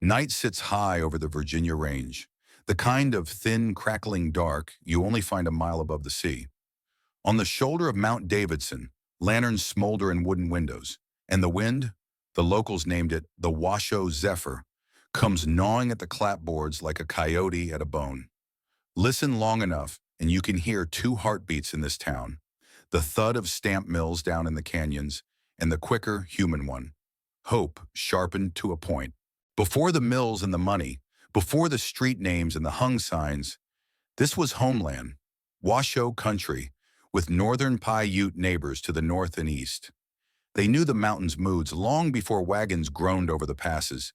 Night sits high over the Virginia range, the kind of thin, crackling dark you only find a mile above the sea. On the shoulder of Mount Davidson, lanterns smolder in wooden windows, and the wind, the locals named it the Washoe Zephyr, comes gnawing at the clapboards like a coyote at a bone. Listen long enough, and you can hear two heartbeats in this town: the thud of stamp mills down in the canyons, and the quicker human one. Hope sharpened to a point. Before the mills and the money, before the street names and the hung signs, this was homeland, Washoe country, with Northern Paiute neighbors to the north and east. They knew the mountains' moods long before wagons groaned over the passes.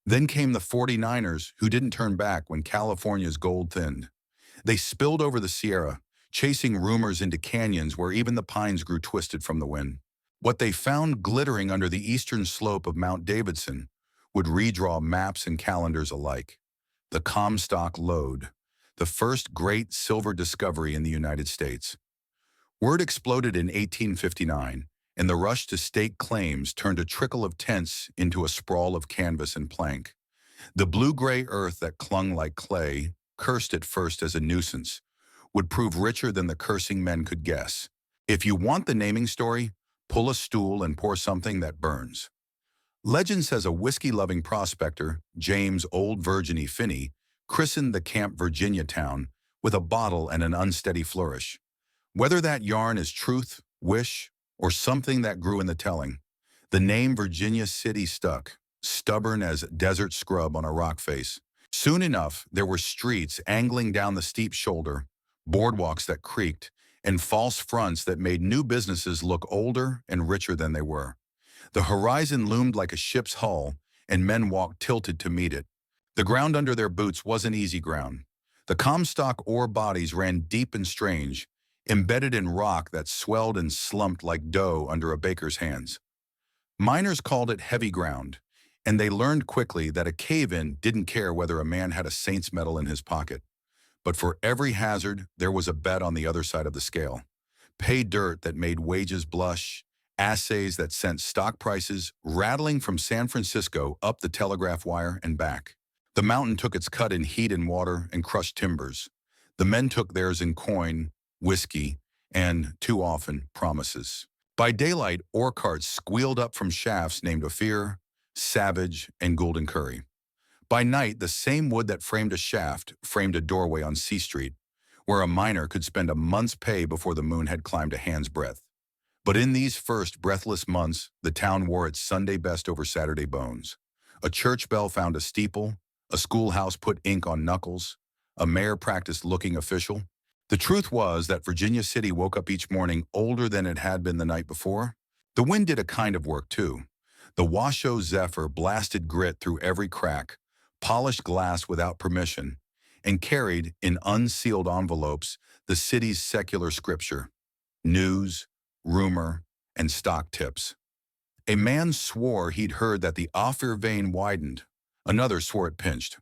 Then came the 49ers who didn't turn back when California's gold thinned. They spilled over the Sierra, chasing rumors into canyons where even the pines grew twisted from the wind. What they found glittering under the eastern slope of Mount Davidson would redraw maps and calendars alike. The Comstock Lode, the first great silver discovery in the United States. Word exploded in 1859, and the rush to stake claims turned a trickle of tents into a sprawl of canvas and plank. The blue-gray earth that clung like clay, cursed at first as a nuisance, would prove richer than the cursing men could guess. If you want the naming story, pull a stool and pour something that burns. Legend says a whiskey-loving prospector, James Old Virginie Finney, christened the Camp Virginia town with a bottle and an unsteady flourish. Whether that yarn is truth, wish, or something that grew in the telling, the name Virginia City stuck, stubborn as desert scrub on a rock face. Soon enough, there were streets angling down the steep shoulder, boardwalks that creaked, and false fronts that made new businesses look older and richer than they were. The horizon loomed like a ship's hull, and men walked tilted to meet it. The ground under their boots wasn't easy ground. The Comstock ore bodies ran deep and strange, embedded in rock that swelled and slumped like dough under a baker's hands. Miners called it heavy ground, and they learned quickly that a cave-in didn't care whether a man had a saint's medal in his pocket. But for every hazard, there was a bet on the other side of the scale. Pay dirt that made wages blush, assays that sent stock prices rattling from San Francisco up the telegraph wire and back. The mountain took its cut in heat and water and crushed timbers. The men took theirs in coin, whiskey, and, too often, promises. By daylight, ore carts squealed up from shafts named Ophir, Savage, and Gould & Curry. By night, the same wood that framed a shaft framed a doorway on C Street, where a miner could spend a month's pay before the moon had climbed a hand's breadth. But in these first breathless months, the town wore its Sunday best over Saturday bones. A church bell found a steeple, a schoolhouse put ink on knuckles, a mayor practiced looking official. The truth was that Virginia City woke up each morning older than it had been the night before. The wind did a kind of work too. The Washoe Zephyr blasted grit through every crack, polished glass without permission, and carried, in unsealed envelopes, the city's secular scripture: news, rumor, and stock tips. A man swore he'd heard that the Ophir vein widened. Another swore it pinched.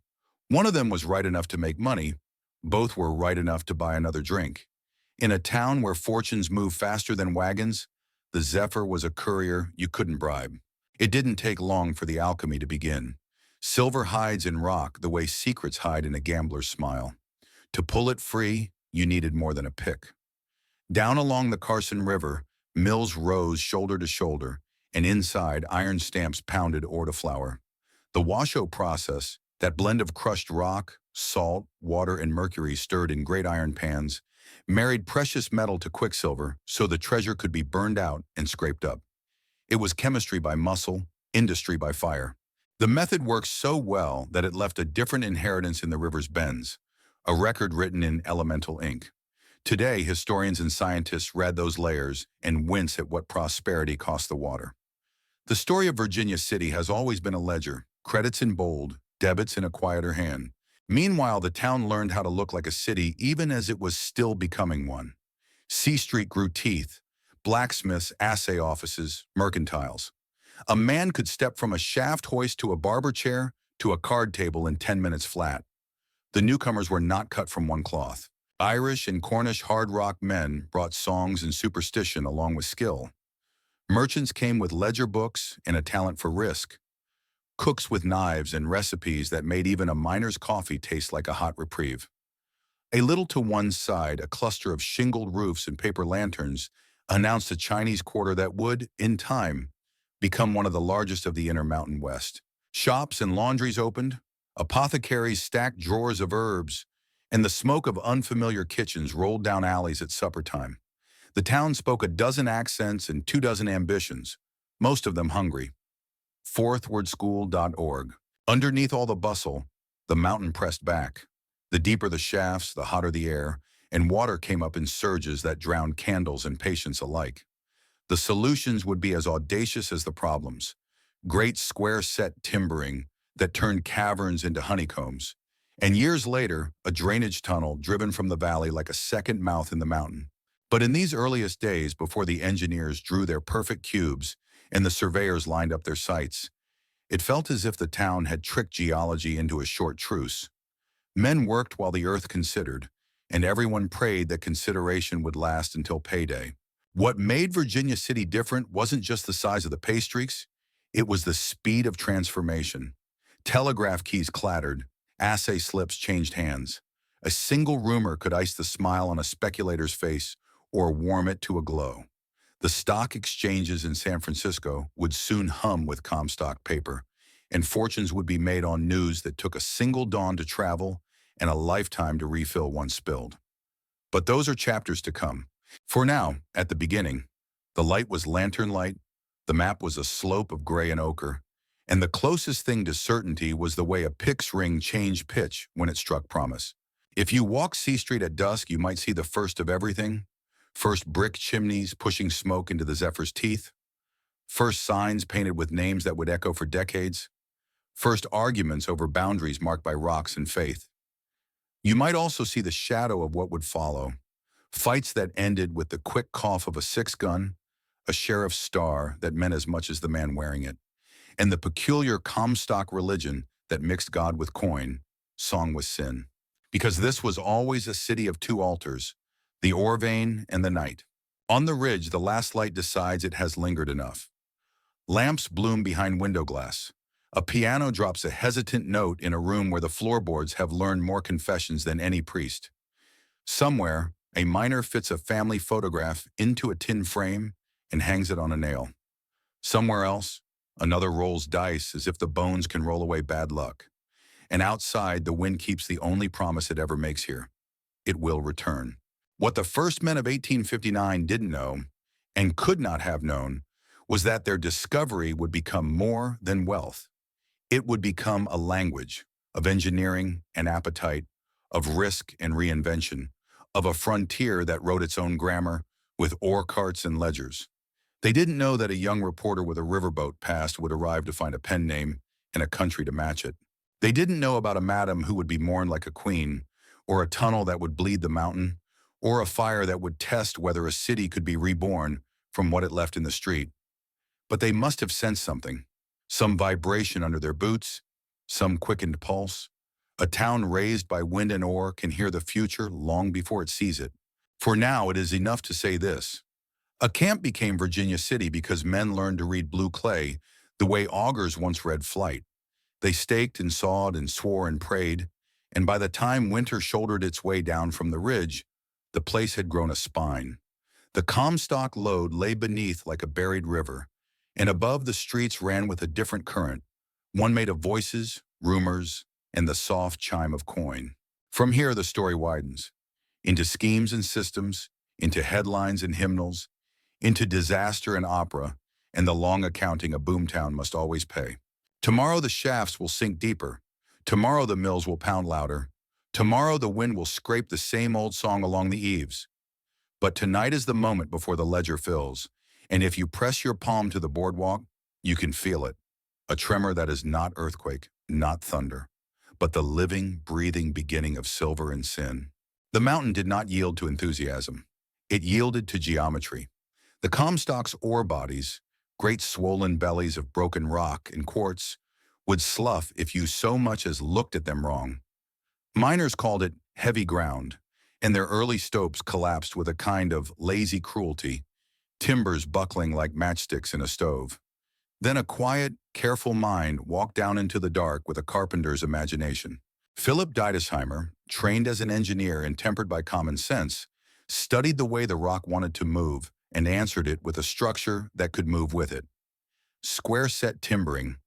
One of them was right enough to make money. Both were right enough to buy another drink. In a town where fortunes move faster than wagons, the Zephyr was a courier you couldn't bribe. It didn't take long for the alchemy to begin. Silver hides in rock the way secrets hide in a gambler's smile. To pull it free, you needed more than a pick. Down along the Carson River, mills rose shoulder to shoulder, and inside, iron stamps pounded ore to flour. The Washoe process, that blend of crushed rock, salt, water, and mercury stirred in great iron pans, married precious metal to quicksilver so the treasure could be burned out and scraped up. It was chemistry by muscle, industry by fire. The method worked so well that it left a different inheritance in the river's bends, a record written in elemental ink. Today, historians and scientists read those layers and wince at what prosperity cost the water. The story of Virginia City has always been a ledger, credits in bold, debits in a quieter hand. Meanwhile, the town learned how to look like a city even as it was still becoming one. C Street grew teeth, blacksmiths, assay offices, mercantiles. A man could step from a shaft hoist to a barber chair to a card table in 10 minutes flat. The newcomers were not cut from one cloth. Irish and Cornish hard rock men brought songs and superstition along with skill. Merchants came with ledger books and a talent for risk. cooks with knives and recipes that made even a miner's coffee taste like a hot reprieve. A little to one side, a cluster of shingled roofs and paper lanterns announced a Chinese quarter that would, in time, become one of the largest of the inner Mountain West. Shops and laundries opened, apothecaries stacked drawers of herbs, and the smoke of unfamiliar kitchens rolled down alleys at supper time. The town spoke a dozen accents and 24 ambitions, most of them hungry. Fourthwordschool.org. Underneath all the bustle, the mountain pressed back. The deeper the shafts, the hotter the air, and water came up in surges that drowned candles and patience alike. The solutions would be as audacious as the problems. Great square-set timbering that turned caverns into honeycombs. And years later, a drainage tunnel driven from the valley like a second mouth in the mountain. But in these earliest days, before the engineers drew their perfect cubes and the surveyors lined up their sights, it felt as if the town had tricked geology into a short truce. Men worked while the earth considered, and everyone prayed that consideration would last until payday. What made Virginia City different wasn't just the size of the pay streaks, it was the speed of transformation. Telegraph keys clattered, assay slips changed hands. A single rumor could ice the smile on a speculator's face or warm it to a glow. The stock exchanges in San Francisco would soon hum with Comstock paper, and fortunes would be made on news that took a single dawn to travel and a lifetime to refill once spilled. But those are chapters to come. For now, at the beginning, the light was lantern light, the map was a slope of gray and ochre, and the closest thing to certainty was the way a pick's ring changed pitch when it struck promise. If you walk C Street at dusk, you might see the first of everything. First brick chimneys pushing smoke into the Zephyr's teeth. First signs painted with names that would echo for decades. First arguments over boundaries marked by rocks and faith. You might also see the shadow of what would follow. Fights that ended with the quick cough of a six-gun, a sheriff's star that meant as much as the man wearing it, and the peculiar Comstock religion that mixed God with coin, song with sin. Because this was always a city of two altars, the ore vein and the night. On the ridge, the last light decides it has lingered enough. Lamps bloom behind window glass. A piano drops a hesitant note in a room where the floorboards have learned more confessions than any priest. Somewhere, a miner fits a family photograph into a tin frame and hangs it on a nail. Somewhere else, another rolls dice as if the bones can roll away bad luck. And outside, the wind keeps the only promise it ever makes here. It will return. What the first men of 1859 didn't know, and could not have known, was that their discovery would become more than wealth. It would become a language of engineering and appetite, of risk and reinvention, of a frontier that wrote its own grammar with ore carts and ledgers. They didn't know that a young reporter with a riverboat past would arrive to find a pen name and a country to match it. They didn't know about a madam who would be mourned like a queen, or a tunnel that would bleed the mountain, or a fire that would test whether a city could be reborn from what it left in the street. But they must have sensed something, some vibration under their boots, some quickened pulse. A town raised by wind and ore can hear the future long before it sees it. For now, it is enough to say this. A camp became Virginia City because men learned to read blue clay the way augurs once read flight. They staked and sawed and swore and prayed, and by the time winter shouldered its way down from the ridge, the place had grown a spine. The Comstock Lode lay beneath like a buried river, and above the streets ran with a different current, one made of voices, rumors, and the soft chime of coin. From here, the story widens, into schemes and systems, into headlines and hymnals, into disaster and opera, and the long accounting a Boomtown must always pay. Tomorrow the shafts will sink deeper. Tomorrow the mills will pound louder. Tomorrow the wind will scrape the same old song along the eaves. But tonight is the moment before the ledger fills, and if you press your palm to the boardwalk, you can feel it. A tremor that is not earthquake, not thunder, but the living, breathing beginning of silver and sin. The mountain did not yield to enthusiasm. It yielded to geometry. The Comstock's ore bodies, great swollen bellies of broken rock and quartz, would slough if you so much as looked at them wrong. Miners called it heavy ground, and their early stopes collapsed with a kind of lazy cruelty, timbers buckling like matchsticks in a stove. Then a quiet, careful mind walked down into the dark with a carpenter's imagination. Philip Deidesheimer, trained as an engineer and tempered by common sense, studied the way the rock wanted to move and answered it with a structure that could move with it. Square set timbering.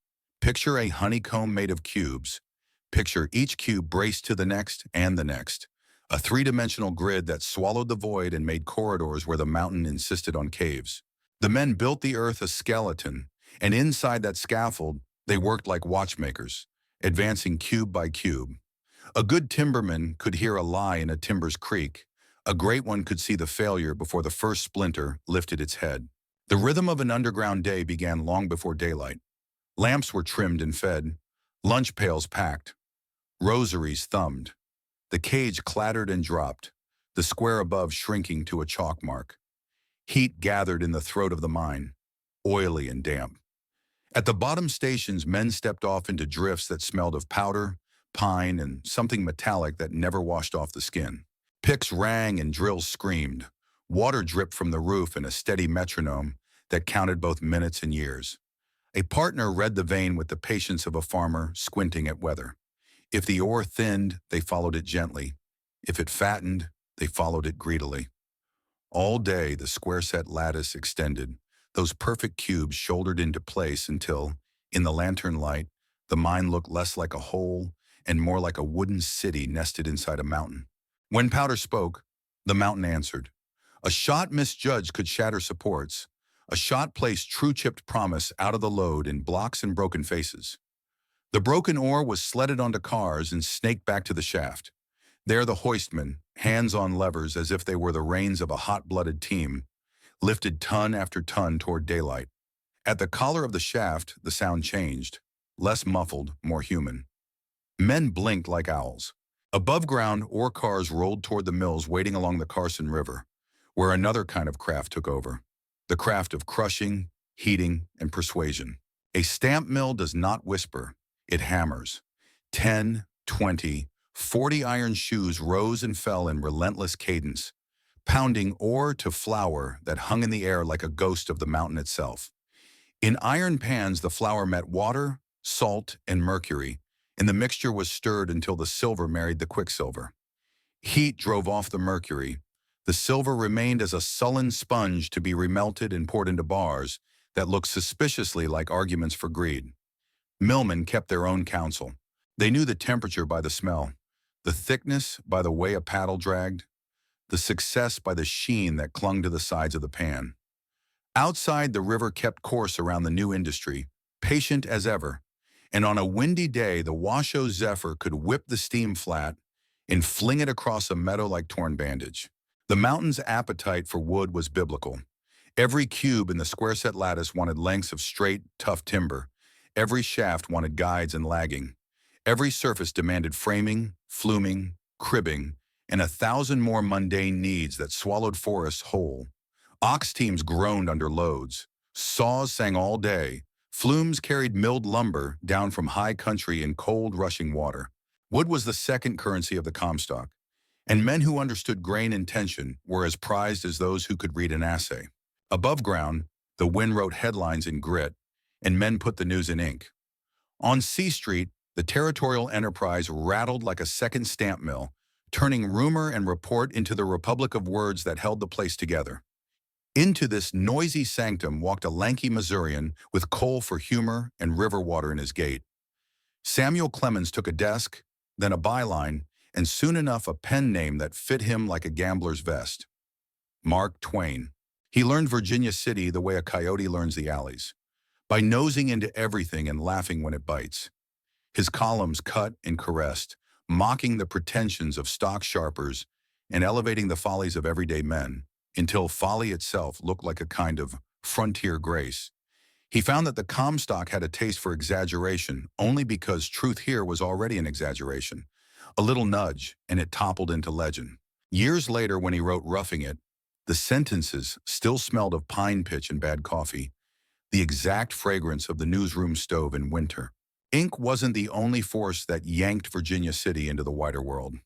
Picture a honeycomb made of cubes. Picture each cube braced to the next and the next. A three-dimensional grid that swallowed the void and made corridors where the mountain insisted on caves. The men built the earth a skeleton, and inside that scaffold, they worked like watchmakers, advancing cube by cube. A good timberman could hear a lie in a timber's creak. A great one could see the failure before the first splinter lifted its head. The rhythm of an underground day began long before daylight. Lamps were trimmed and fed, lunch pails packed, rosaries thumbed. The cage clattered and dropped, the square above shrinking to a chalk mark. Heat gathered in the throat of the mine, oily and damp. At the bottom stations, men stepped off into drifts that smelled of powder, pine, and something metallic that never washed off the skin. Picks rang and drills screamed. Water dripped from the roof in a steady metronome that counted both minutes and years. A partner read the vein with the patience of a farmer squinting at weather. If the ore thinned, they followed it gently. If it fattened, they followed it greedily. All day, the square-set lattice extended, those perfect cubes shouldered into place until, in the lantern light, the mine looked less like a hole and more like a wooden city nested inside a mountain. When powder spoke, the mountain answered. A shot misjudged could shatter supports. A shot placed true-chipped promise out of the load in blocks and broken faces. The broken ore was sledded onto cars and snaked back to the shaft. There the hoistmen, hands on levers as if they were the reins of a hot-blooded team, lifted ton after ton toward daylight. At the collar of the shaft, the sound changed, less muffled, more human. Men blinked like owls. Above ground, ore cars rolled toward the mills waiting along the Carson River, where another kind of craft took over, the craft of crushing, heating, and persuasion. A stamp mill does not whisper, it hammers. 10, 20, 40 iron shoes rose and fell in relentless cadence, pounding ore to flour that hung in the air like a ghost of the mountain itself. In iron pans, the flour met water, salt, and mercury, and the mixture was stirred until the silver married the quicksilver. Heat drove off the mercury. The silver remained as a sullen sponge to be remelted and poured into bars that looked suspiciously like arguments for greed. Millmen kept their own counsel. They knew the temperature by the smell, the thickness by the way a paddle dragged, the success by the sheen that clung to the sides of the pan. Outside, the river kept course around the new industry, patient as ever, and on a windy day, the Washoe Zephyr could whip the steam flat and fling it across a meadow like torn bandage. The mountain's appetite for wood was biblical. Every cube in the square-set lattice wanted lengths of straight, tough timber. Every shaft wanted guides and lagging. Every surface demanded framing, fluming, cribbing, and 1,000 more mundane needs that swallowed forests whole. Ox teams groaned under loads. Saws sang all day. Flumes carried milled lumber down from high country in cold, rushing water. Wood was the second currency of the Comstock, and men who understood grain and tension were as prized as those who could read an assay. Above ground, the wind wrote headlines in grit, and men put the news in ink. On C Street, the territorial enterprise rattled like a second stamp mill, turning rumor and report into the republic of words that held the place together. Into this noisy sanctum walked a lanky Missourian with coal for humor and river water in his gait. Samuel Clemens took a desk, then a byline, and soon enough a pen name that fit him like a gambler's vest. Mark Twain. He learned Virginia City the way a coyote learns the alleys, by nosing into everything and laughing when it bites. His columns cut and caressed, mocking the pretensions of stock sharpers and elevating the follies of everyday men, until folly itself looked like a kind of frontier grace. He found that the Comstock had a taste for exaggeration only because truth here was already an exaggeration. A little nudge, and it toppled into legend. Years later, when he wrote Roughing It, the sentences still smelled of pine pitch and bad coffee, the exact fragrance of the newsroom stove in winter. Ink wasn't the only force that yanked Virginia City into the wider world.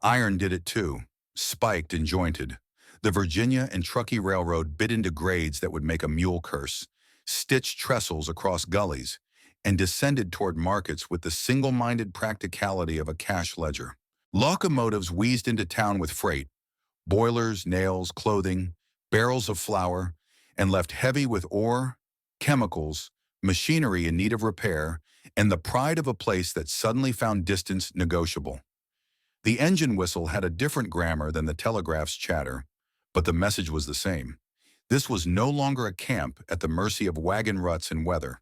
Iron did it too, spiked and jointed. The Virginia and Truckee Railroad bit into grades that would make a mule curse, stitched trestles across gullies, and descended toward markets with the single-minded practicality of a cash ledger. Locomotives wheezed into town with freight, boilers, nails, clothing, barrels of flour, and left heavy with ore, chemicals, machinery in need of repair, and the pride of a place that suddenly found distance negotiable. The engine whistle had a different grammar than the telegraph's chatter, but the message was the same. This was no longer a camp at the mercy of wagon ruts and weather.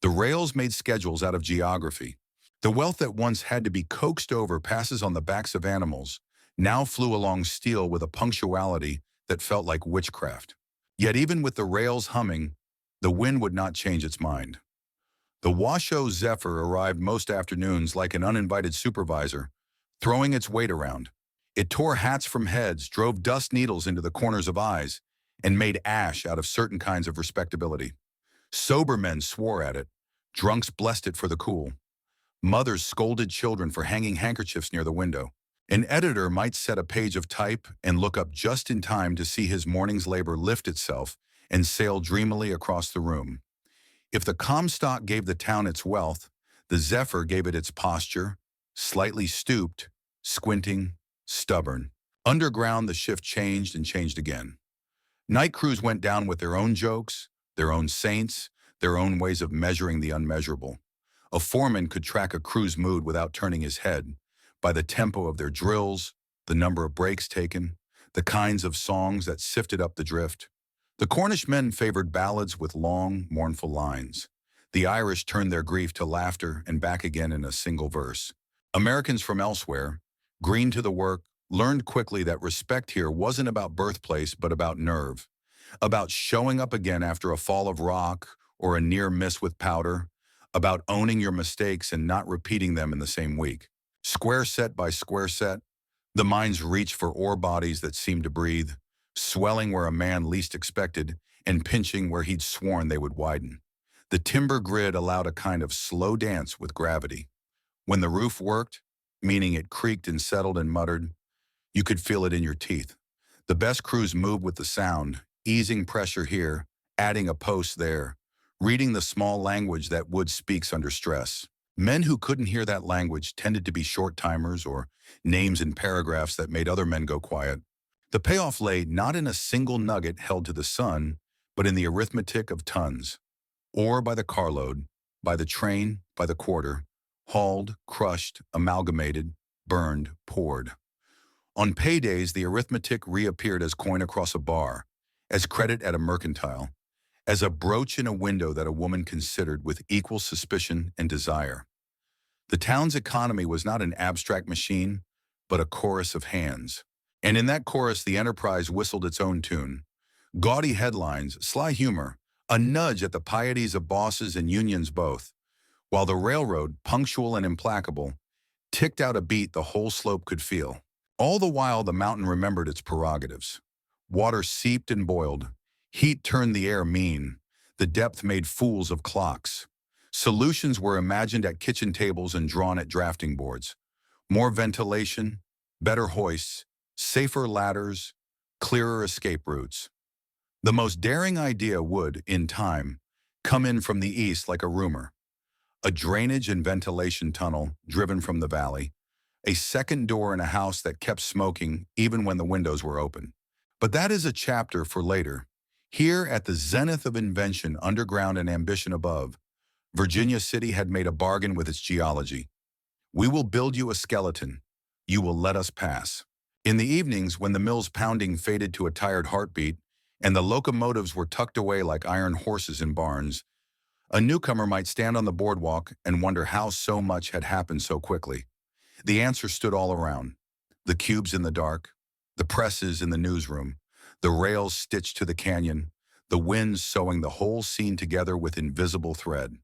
The rails made schedules out of geography. The wealth that once had to be coaxed over passes on the backs of animals now flew along steel with a punctuality that felt like witchcraft. Yet even with the rails humming, the wind would not change its mind. The Washoe Zephyr arrived most afternoons like an uninvited supervisor, throwing its weight around. It tore hats from heads, drove dust needles into the corners of eyes, and made ash out of certain kinds of respectability. Sober men swore at it. Drunks blessed it for the cool. Mothers scolded children for hanging handkerchiefs near the window. An editor might set a page of type and look up just in time to see his morning's labor lift itself and sail dreamily across the room. If the Comstock gave the town its wealth, the Zephyr gave it its posture, slightly stooped, squinting, stubborn. Underground, the shift changed and changed again. Night crews went down with their own jokes, their own saints, their own ways of measuring the unmeasurable. A foreman could track a crew's mood without turning his head, by the tempo of their drills, the number of breaks taken, the kinds of songs that sifted up the drift. The Cornish men favored ballads with long, mournful lines. The Irish turned their grief to laughter and back again in a single verse. Americans from elsewhere, green to the work, learned quickly that respect here wasn't about birthplace but about nerve, about showing up again after a fall of rock or a near miss with powder, about owning your mistakes and not repeating them in the same week. Square set by square set, the mines reached for ore bodies that seemed to breathe, swelling where a man least expected and pinching where he'd sworn they would widen. The timber grid allowed a kind of slow dance with gravity. When the roof worked, meaning it creaked and settled and muttered, you could feel it in your teeth. The best crews moved with the sound, easing pressure here, adding a post there, reading the small language that wood speaks under stress. Men who couldn't hear that language tended to be short-timers or names in paragraphs that made other men go quiet. The payoff lay not in a single nugget held to the sun, but in the arithmetic of tons. Ore by the carload, by the train, by the quarter, hauled, crushed, amalgamated, burned, poured. On paydays, the arithmetic reappeared as coin across a bar, as credit at a mercantile, as a brooch in a window that a woman considered with equal suspicion and desire. The town's economy was not an abstract machine, but a chorus of hands. And in that chorus, the enterprise whistled its own tune. Gaudy headlines, sly humor, a nudge at the pieties of bosses and unions both, while the railroad, punctual and implacable, ticked out a beat the whole slope could feel. All the while, the mountain remembered its prerogatives. Water seeped and boiled. Heat turned the air mean. The depth made fools of clocks. Solutions were imagined at kitchen tables and drawn at drafting boards. More ventilation, better hoists, safer ladders, clearer escape routes. The most daring idea would, in time, come in from the east like a rumor. A drainage and ventilation tunnel driven from the valley, a second door in a house that kept smoking even when the windows were open. But that is a chapter for later. Here at the zenith of invention underground and ambition above, Virginia City had made a bargain with its geology. We will build you a skeleton. You will let us pass. In the evenings, when the mill's pounding faded to a tired heartbeat and the locomotives were tucked away like iron horses in barns, a newcomer might stand on the boardwalk and wonder how so much had happened so quickly. The answer stood all around. The cubes in the dark, the presses in the newsroom, the rails stitched to the canyon, the wind sewing the whole scene together with invisible thread.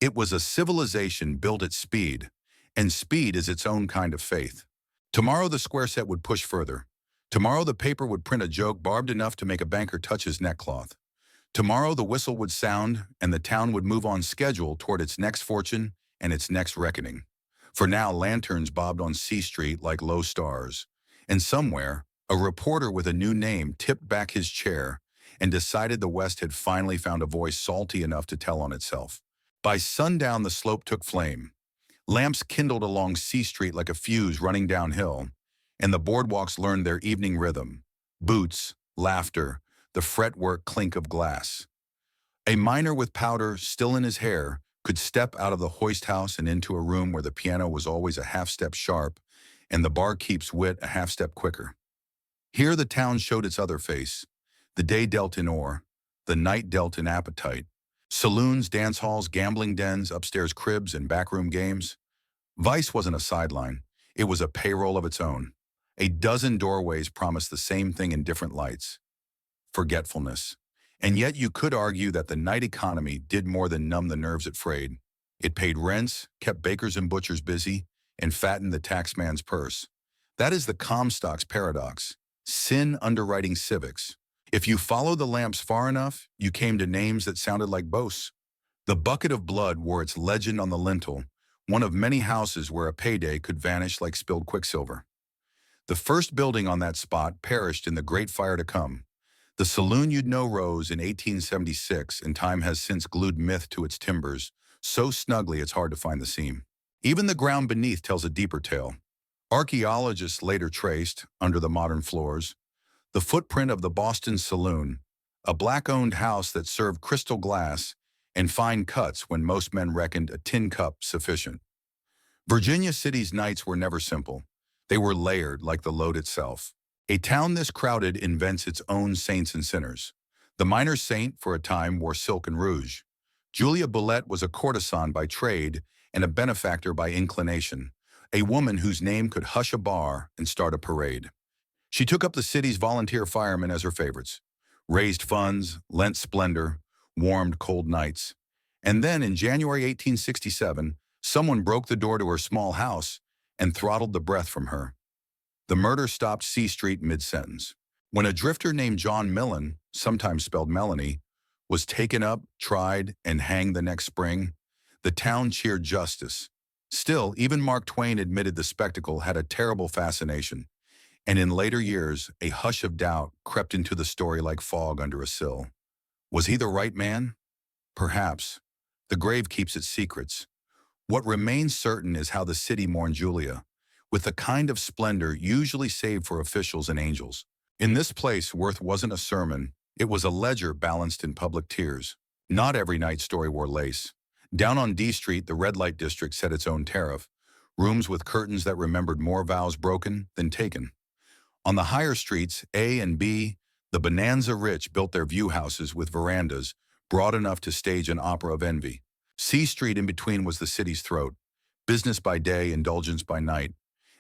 It was a civilization built at speed, and speed is its own kind of faith. Tomorrow the square set would push further. Tomorrow the paper would print a joke barbed enough to make a banker touch his neckcloth. Tomorrow the whistle would sound, and the town would move on schedule toward its next fortune and its next reckoning. For now, lanterns bobbed on C Street like low stars, and somewhere, a reporter with a new name tipped back his chair and decided the West had finally found a voice salty enough to tell on itself. By sundown, the slope took flame. Lamps kindled along C Street like a fuse running downhill, and the boardwalks learned their evening rhythm. Boots, laughter, the fretwork clink of glass. A miner with powder still in his hair could step out of the hoist house and into a room where the piano was always a half-step sharp and the barkeep's wit a half-step quicker. Here the town showed its other face. The day dealt in ore, the night dealt in appetite. Saloons, dance halls, gambling dens, upstairs cribs, and backroom games. Vice wasn't a sideline. It was a payroll of its own. A dozen doorways promised the same thing in different lights. Forgetfulness. And yet you could argue that the night economy did more than numb the nerves it frayed. It paid rents, kept bakers and butchers busy, and fattened the taxman's purse. That is the Comstock's paradox. Sin underwriting civics. If you followed the lamps far enough, you came to names that sounded like boasts. The bucket of blood wore its legend on the lintel, one of many houses where a payday could vanish like spilled quicksilver. The first building on that spot perished in the Great Fire to come. The saloon you'd know rose in 1876, and time has since glued myth to its timbers, so snugly it's hard to find the seam. Even the ground beneath tells a deeper tale. Archaeologists later traced, under the modern floors, the footprint of the Boston Saloon, a black-owned house that served crystal glass and fine cuts when most men reckoned a tin cup sufficient. Virginia City's nights were never simple. They were layered like the Lode itself. A town this crowded invents its own saints and sinners. The minor saint, for a time, wore silk and rouge. Julia Bulette was a courtesan by trade and a benefactor by inclination, a woman whose name could hush a bar and start a parade. She took up the city's volunteer firemen as her favorites, raised funds, lent splendor, warmed cold nights. And then, in January 1867, someone broke the door to her small house and throttled the breath from her. The murder stopped C Street mid-sentence. When a drifter named John Millen, sometimes spelled Melanie, was taken up, tried, and hanged the next spring, the town cheered justice. Still, even Mark Twain admitted the spectacle had a terrible fascination, and in later years, a hush of doubt crept into the story like fog under a sill. Was he the right man? Perhaps. The grave keeps its secrets. What remains certain is how the city mourned Julia, with the kind of splendor usually saved for officials and angels. In this place, Worth wasn't a sermon. It was a ledger balanced in public tears. Not every night story wore lace. Down on D Street, the red light district set its own tariff, rooms with curtains that remembered more vows broken than taken. On the higher streets, A and B, the bonanza rich built their view houses with verandas broad enough to stage an opera of envy. C Street in between was the city's throat, business by day, indulgence by night.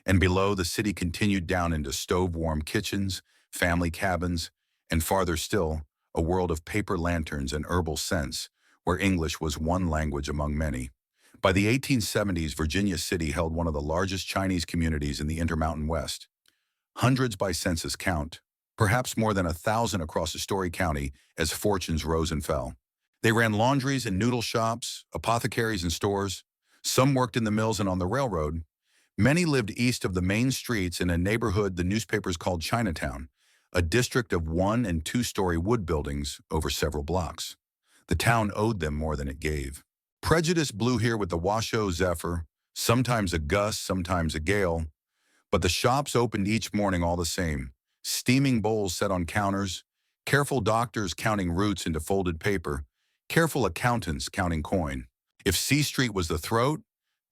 And below, the city continued down into stove-warm kitchens, family cabins, and farther still, a world of paper lanterns and herbal scents, where English was one language among many. By the 1870s, Virginia City held one of the largest Chinese communities in the Intermountain West. Hundreds by census count, perhaps more than 1,000 across Story County as fortunes rose and fell. They ran laundries and noodle shops, apothecaries and stores. Some worked in the mills and on the railroad. Many lived east of the main streets in a neighborhood the newspapers called Chinatown, a district of 1- and 2-story wood buildings over several blocks. The town owed them more than it gave. Prejudice blew here with the Washoe Zephyr, sometimes a gust, sometimes a gale, but the shops opened each morning all the same, steaming bowls set on counters, careful doctors counting roots into folded paper, careful accountants counting coin. If C Street was the throat,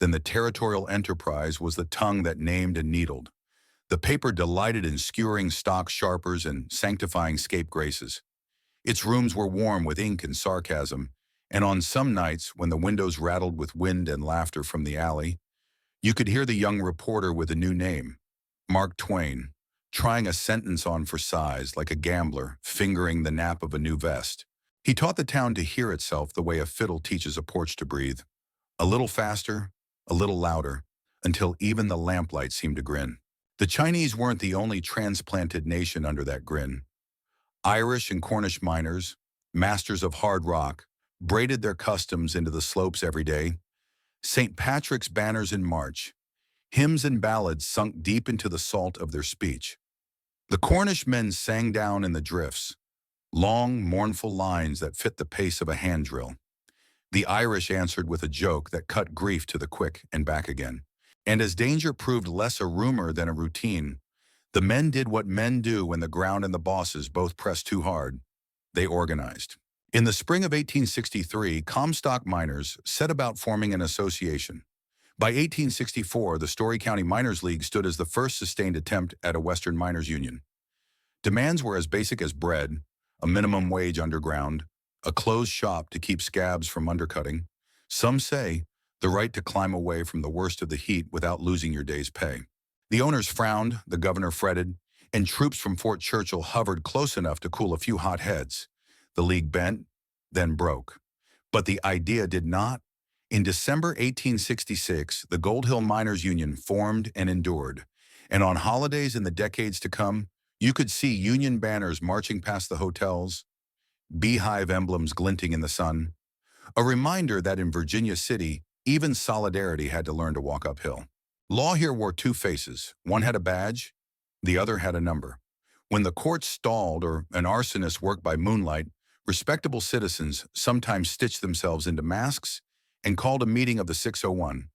then the territorial enterprise was the tongue that named and needled. The paper delighted in skewering stock sharpers and sanctifying scapegraces. Its rooms were warm with ink and sarcasm, and on some nights, when the windows rattled with wind and laughter from the alley, you could hear the young reporter with a new name, Mark Twain, trying a sentence on for size like a gambler fingering the nap of a new vest. He taught the town to hear itself the way a fiddle teaches a porch to breathe, a little faster, a little louder, until even the lamplight seemed to grin. The Chinese weren't the only transplanted nation under that grin. Irish and Cornish miners, masters of hard rock, braided their customs into the slopes every day. St. Patrick's banners in March, hymns and ballads sunk deep into the salt of their speech. The Cornish men sang down in the drifts, long, mournful lines that fit the pace of a hand drill. The Irish answered with a joke that cut grief to the quick and back again. And as danger proved less a rumor than a routine, the men did what men do when the ground and the bosses both press too hard. They organized. In the spring of 1863, Comstock miners set about forming an association. By 1864, the Story County Miners League stood as the first sustained attempt at a Western miners' union. Demands were as basic as bread, a minimum wage underground, a closed shop to keep scabs from undercutting. Some say the right to climb away from the worst of the heat without losing your day's pay. The owners frowned, the governor fretted, and troops from Fort Churchill hovered close enough to cool a few hot heads. The league bent, then broke. But the idea did not. In December 1866, the Gold Hill Miners Union formed and endured, and on holidays in the decades to come, you could see Union banners marching past the hotels, beehive emblems glinting in the sun, a reminder that in Virginia City, even solidarity had to learn to walk uphill. Law here wore two faces. One had a badge, the other had a number. When the court stalled or an arsonist worked by moonlight, respectable citizens sometimes stitched themselves into masks and called a meeting of the 601.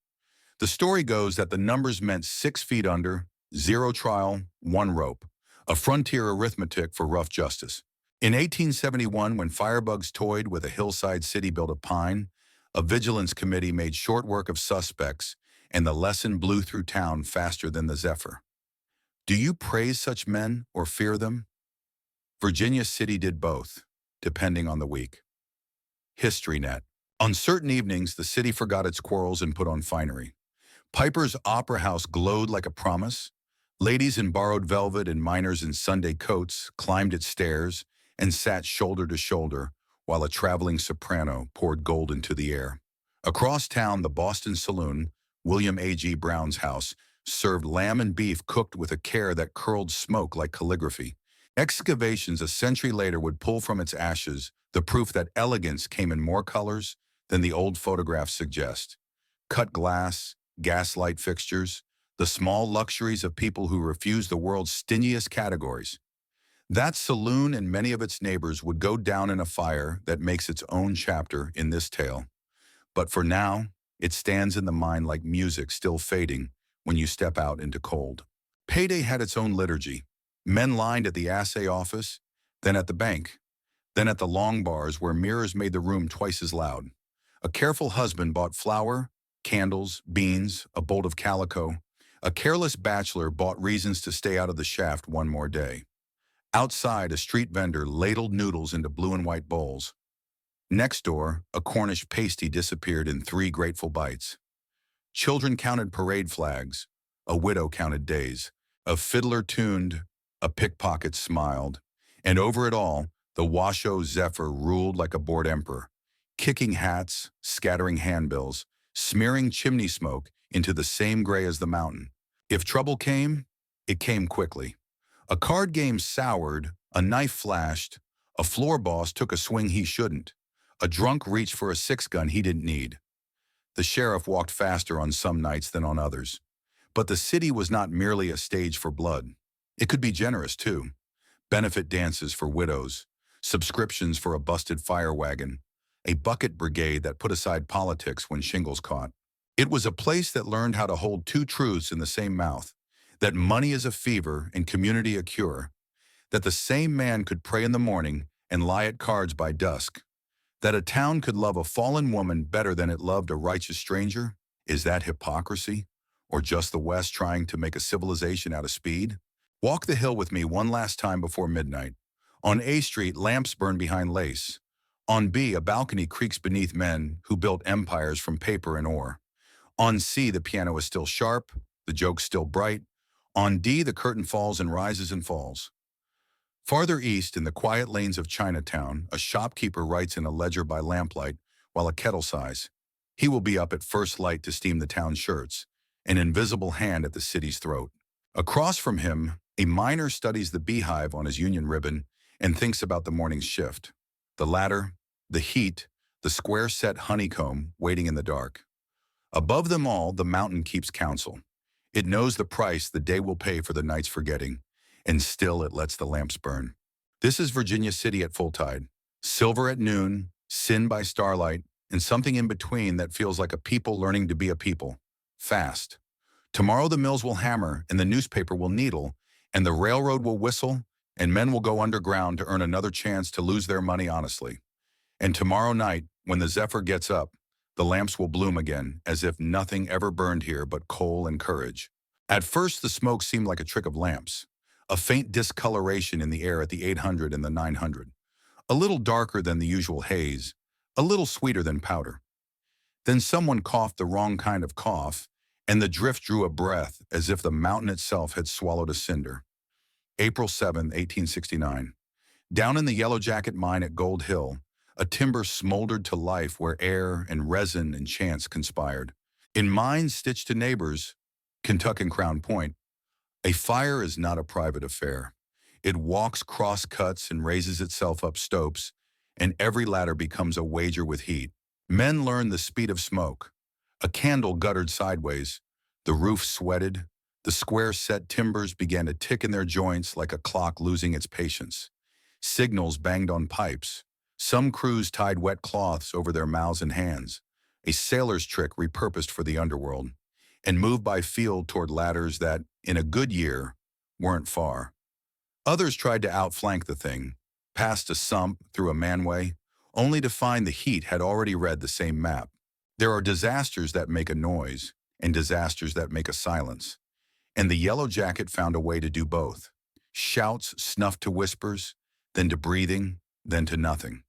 The story goes that the numbers meant 6 feet under, 0 trial, 1 rope, a frontier arithmetic for rough justice. In 1871, when firebugs toyed with a hillside city built of pine, a vigilance committee made short work of suspects, and the lesson blew through town faster than the Zephyr. Do you praise such men or fear them? Virginia City did both, depending on the week. HistoryNet. On certain evenings, the city forgot its quarrels and put on finery. Piper's Opera House glowed like a promise. Ladies in borrowed velvet and miners in Sunday coats climbed its stairs and sat shoulder to shoulder while a traveling soprano poured gold into the air. Across town, the Boston Saloon, William A.G. Brown's house, served lamb and beef cooked with a care that curled smoke like calligraphy. Excavations a century later would pull from its ashes the proof that elegance came in more colors than the old photographs suggest. Cut glass, gaslight fixtures, the small luxuries of people who refuse the world's stingiest categories. That saloon and many of its neighbors would go down in a fire that makes its own chapter in this tale. But for now, it stands in the mind like music still fading when you step out into cold. Payday had its own liturgy. Men lined at the assay office, then at the bank, then at the long bars where mirrors made the room twice as loud. A careful husband bought flour, candles, beans, a bolt of calico. A careless bachelor bought reasons to stay out of the shaft one more day. Outside, a street vendor ladled noodles into blue and white bowls. Next door, a Cornish pasty disappeared in 3 grateful bites. Children counted parade flags. A widow counted days. A fiddler tuned. A pickpocket smiled. And over it all, the Washoe Zephyr ruled like a bored emperor, kicking hats, scattering handbills, smearing chimney smoke into the same gray as the mountain. If trouble came, it came quickly. A card game soured, a knife flashed, a floor boss took a swing he shouldn't, a drunk reached for a 6-gun he didn't need. The sheriff walked faster on some nights than on others. But the city was not merely a stage for blood. It could be generous, too. Benefit dances for widows, subscriptions for a busted fire wagon, a bucket brigade that put aside politics when shingles caught. It was a place that learned how to hold 2 truths in the same mouth, that money is a fever and community a cure, that the same man could pray in the morning and lie at cards by dusk, that a town could love a fallen woman better than it loved a righteous stranger. Is that hypocrisy? Or just the West trying to make a civilization out of speed? Walk the hill with me one last time before midnight. On A Street, lamps burn behind lace. On B, a balcony creaks beneath men who built empires from paper and ore. On C, the piano is still sharp, the joke still bright. On D, the curtain falls and rises and falls. Farther east, in the quiet lanes of Chinatown, a shopkeeper writes in a ledger by lamplight while a kettle sighs. He will be up at first light to steam the town's shirts, an invisible hand at the city's throat. Across from him, a miner studies the beehive on his union ribbon and thinks about the morning's shift. The ladder, the heat, the square-set honeycomb waiting in the dark. Above them all, the mountain keeps counsel. It knows the price the day will pay for the night's forgetting, and still it lets the lamps burn. This is Virginia City at full tide. Silver at noon, sin by starlight, and something in between that feels like a people learning to be a people. Fast. Tomorrow the mills will hammer, and the newspaper will needle, and the railroad will whistle, and men will go underground to earn another chance to lose their money honestly. And tomorrow night, when the Zephyr gets up, the lamps will bloom again, as if nothing ever burned here but coal and courage. At first, the smoke seemed like a trick of lamps, a faint discoloration in the air at the 800 and the 900, a little darker than the usual haze, a little sweeter than powder. Then someone coughed the wrong kind of cough, and the drift drew a breath as if the mountain itself had swallowed a cinder. April 7, 1869. Down in the Yellow Jacket mine at Gold Hill, a timber smoldered to life where air and resin and chance conspired. In mines stitched to neighbors, Kentuck and Crown Point, a fire is not a private affair. It walks cross cuts and raises itself up stopes, and every ladder becomes a wager with heat. Men learn the speed of smoke. A candle guttered sideways. The roof sweated. The square-set timbers began to tick in their joints like a clock losing its patience. Signals banged on pipes. Some crews tied wet cloths over their mouths and hands, a sailor's trick repurposed for the underworld, and moved by field toward ladders that, in a good year, weren't far. Others tried to outflank the thing, past a sump, through a manway, only to find the heat had already read the same map. There are disasters that make a noise, and disasters that make a silence. And the Yellow Jacket found a way to do both. Shouts snuffed to whispers, then to breathing, then to nothing.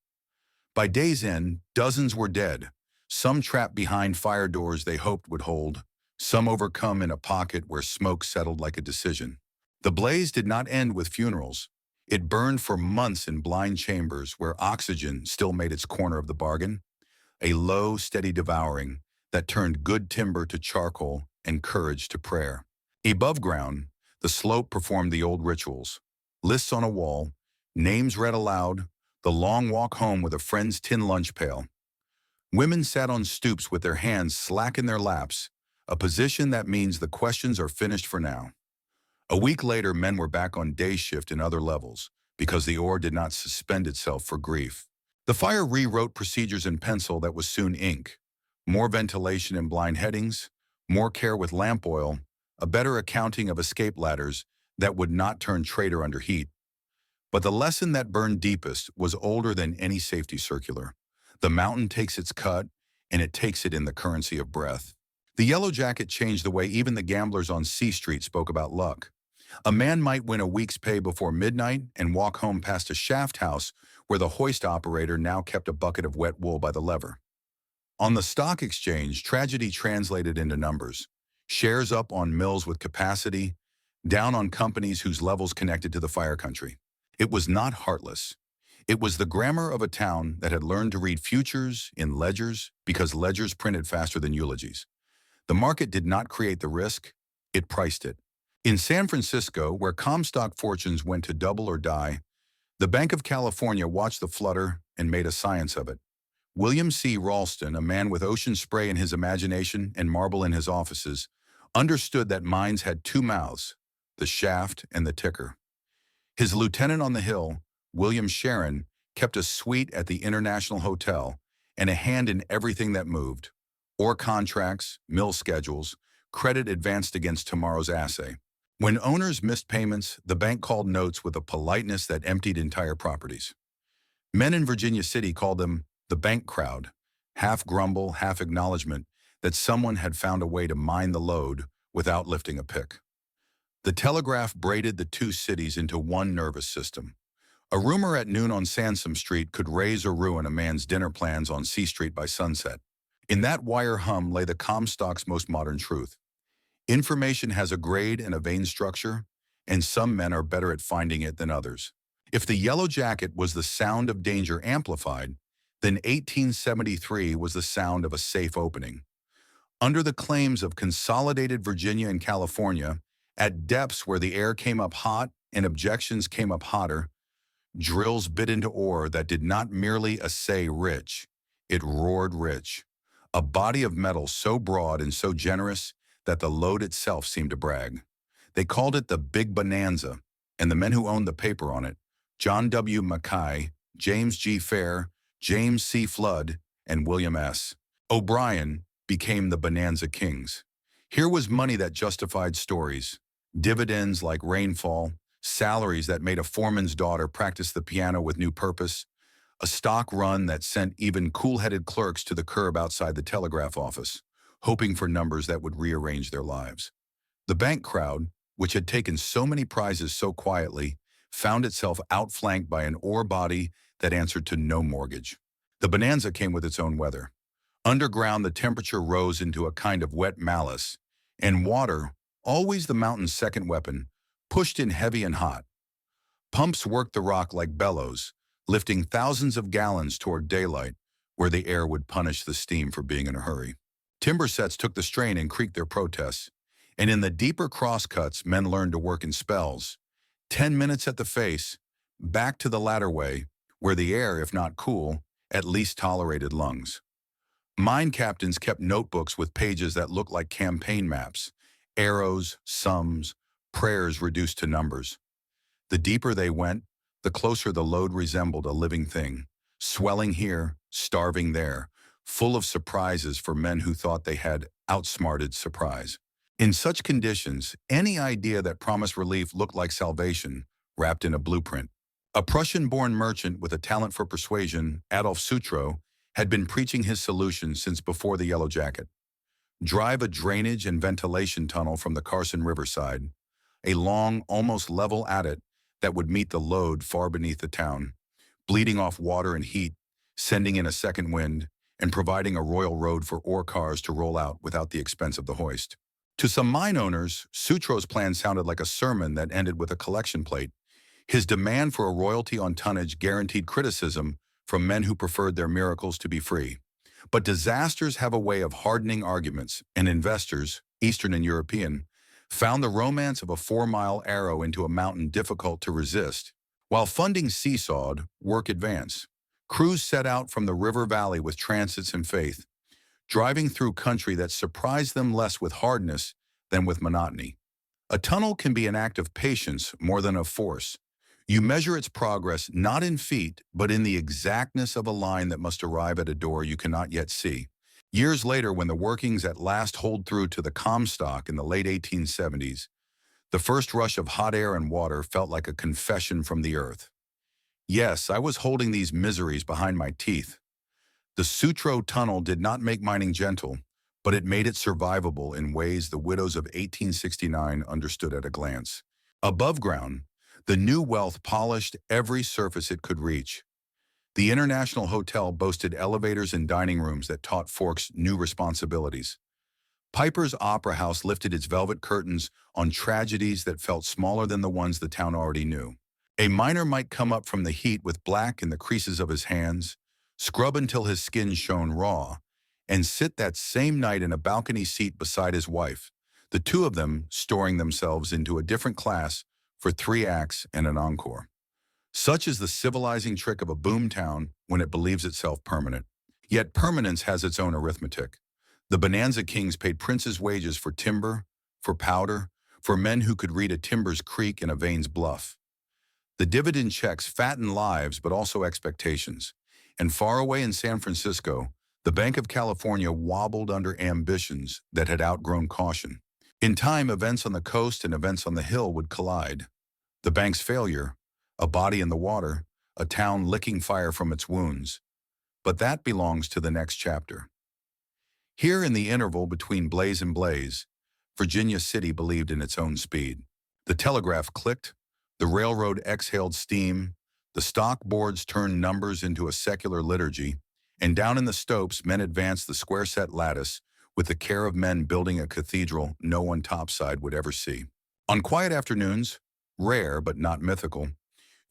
By day's end, dozens were dead, some trapped behind fire doors they hoped would hold, some overcome in a pocket where smoke settled like a decision. The blaze did not end with funerals. It burned for months in blind chambers where oxygen still made its corner of the bargain, a low, steady devouring that turned good timber to charcoal and courage to prayer. Above ground, the slope performed the old rituals. Lists on a wall, names read aloud, the long walk home with a friend's tin lunch pail. Women sat on stoops with their hands slack in their laps, a position that means the questions are finished for now. A week later, men were back on day shift in other levels because the ore did not suspend itself for grief. The fire rewrote procedures in pencil that was soon ink. More ventilation in blind headings, more care with lamp oil, a better accounting of escape ladders that would not turn traitor under heat. But the lesson that burned deepest was older than any safety circular. The mountain takes its cut, and it takes it in the currency of breath. The Yellow Jacket changed the way even the gamblers on C Street spoke about luck. A man might win a week's pay before midnight and walk home past a shaft house where the hoist operator now kept a bucket of wet wool by the lever. On the stock exchange, tragedy translated into numbers. Shares up on mills with capacity, down on companies whose levels connected to the fire country. It was not heartless. It was the grammar of a town that had learned to read futures in ledgers because ledgers printed faster than eulogies. The market did not create the risk, it priced it. In San Francisco, where Comstock fortunes went to double or die, the Bank of California watched the flutter and made a science of it. William C. Ralston, a man with ocean spray in his imagination and marble in his offices, understood that mines had two mouths, the shaft and the ticker. His lieutenant on the Hill, William Sharon, kept a suite at the International Hotel and a hand in everything that moved. Ore contracts, mill schedules, credit advanced against tomorrow's assay. When owners missed payments, the bank called notes with a politeness that emptied entire properties. Men in Virginia City called them the bank crowd, half grumble, half acknowledgement that someone had found a way to mine the lode without lifting a pick. The telegraph braided the two cities into one nervous system. A rumor at noon on Sansom Street could raise or ruin a man's dinner plans on C Street by sunset. In that wire hum lay the Comstock's most modern truth. Information has a grade and a vein structure, and some men are better at finding it than others. If the Yellow Jacket was the sound of danger amplified, then 1873 was the sound of a safe opening. Under the claims of consolidated Virginia and California, at depths where the air came up hot and objections came up hotter, drills bit into ore that did not merely assay rich, it roared rich. A body of metal so broad and so generous that the lode itself seemed to brag. They called it the Big Bonanza, and the men who owned the paper on it John W. Mackay, James G. Fair, James C. Flood, and William S. O'Brien became the Bonanza Kings. Here was money that justified stories, dividends like rainfall, salaries that made a foreman's daughter practice the piano with new purpose, a stock run that sent even cool-headed clerks to the curb outside the telegraph office, hoping for numbers that would rearrange their lives. The bank crowd, which had taken so many prizes so quietly, found itself outflanked by an ore body that answered to no mortgage. The bonanza came with its own weather. Underground, the temperature rose into a kind of wet malice, and water, always the mountain's second weapon, pushed in heavy and hot. Pumps worked the rock like bellows, lifting thousands of gallons toward daylight, where the air would punish the steam for being in a hurry. Timber sets took the strain and creaked their protests, and in the deeper crosscuts, men learned to work in spells. 10 minutes at the face, back to the latter way, where the air, if not cool, at least tolerated lungs. Mine captains kept notebooks with pages that looked like campaign maps, arrows, sums, prayers reduced to numbers. The deeper they went, the closer the load resembled a living thing, swelling here, starving there, full of surprises for men who thought they had outsmarted surprise. In such conditions, any idea that promised relief looked like salvation, wrapped in a blueprint. A Prussian-born merchant with a talent for persuasion, Adolf Sutro, had been preaching his solution since before the Yellow Jacket. Drive a drainage and ventilation tunnel from the Carson Riverside, a long, almost level adit that would meet the lode far beneath the town, bleeding off water and heat, sending in a second wind, and providing a royal road for ore cars to roll out without the expense of the hoist. To some mine owners, Sutro's plan sounded like a sermon that ended with a collection plate. His demand for a royalty on tonnage guaranteed criticism from men who preferred their miracles to be free. But disasters have a way of hardening arguments, and investors, Eastern and European, found the romance of a 4-mile arrow into a mountain difficult to resist. While funding seesawed, work advanced. Crews set out from the river valley with transits and faith, driving through country that surprised them less with hardness than with monotony. A tunnel can be an act of patience more than of force. You measure its progress not in feet, but in the exactness of a line that must arrive at a door you cannot yet see. Years later, when the workings at last hold through to the Comstock in the late 1870s, the first rush of hot air and water felt like a confession from the earth. Yes, I was holding these miseries behind my teeth. The Sutro Tunnel did not make mining gentle, but it made it survivable in ways the widows of 1869 understood at a glance. Above ground, the new wealth polished every surface it could reach. The International Hotel boasted elevators and dining rooms that taught Forks new responsibilities. Piper's Opera House lifted its velvet curtains on tragedies that felt smaller than the ones the town already knew. A miner might come up from the heat with black in the creases of his hands, scrub until his skin shone raw, and sit that same night in a balcony seat beside his wife, the two of them storing themselves into a different class for 3 acts and an encore. Such is the civilizing trick of a boomtown when it believes itself permanent. Yet permanence has its own arithmetic. The Bonanza Kings paid princes' wages for timber, for powder, for men who could read a timber's creak and a vein's bluff. The dividend checks fattened lives but also expectations. And far away in San Francisco, the Bank of California wobbled under ambitions that had outgrown caution. In time, events on the coast and events on the hill would collide. The bank's failure, a body in the water, a town licking fire from its wounds. But that belongs to the next chapter. Here in the interval between blaze and blaze, Virginia City believed in its own speed. The telegraph clicked, the railroad exhaled steam, the stock boards turned numbers into a secular liturgy, and down in the stopes men advanced the square-set lattice with the care of men building a cathedral no one topside would ever see. On quiet afternoons, rare but not mythical,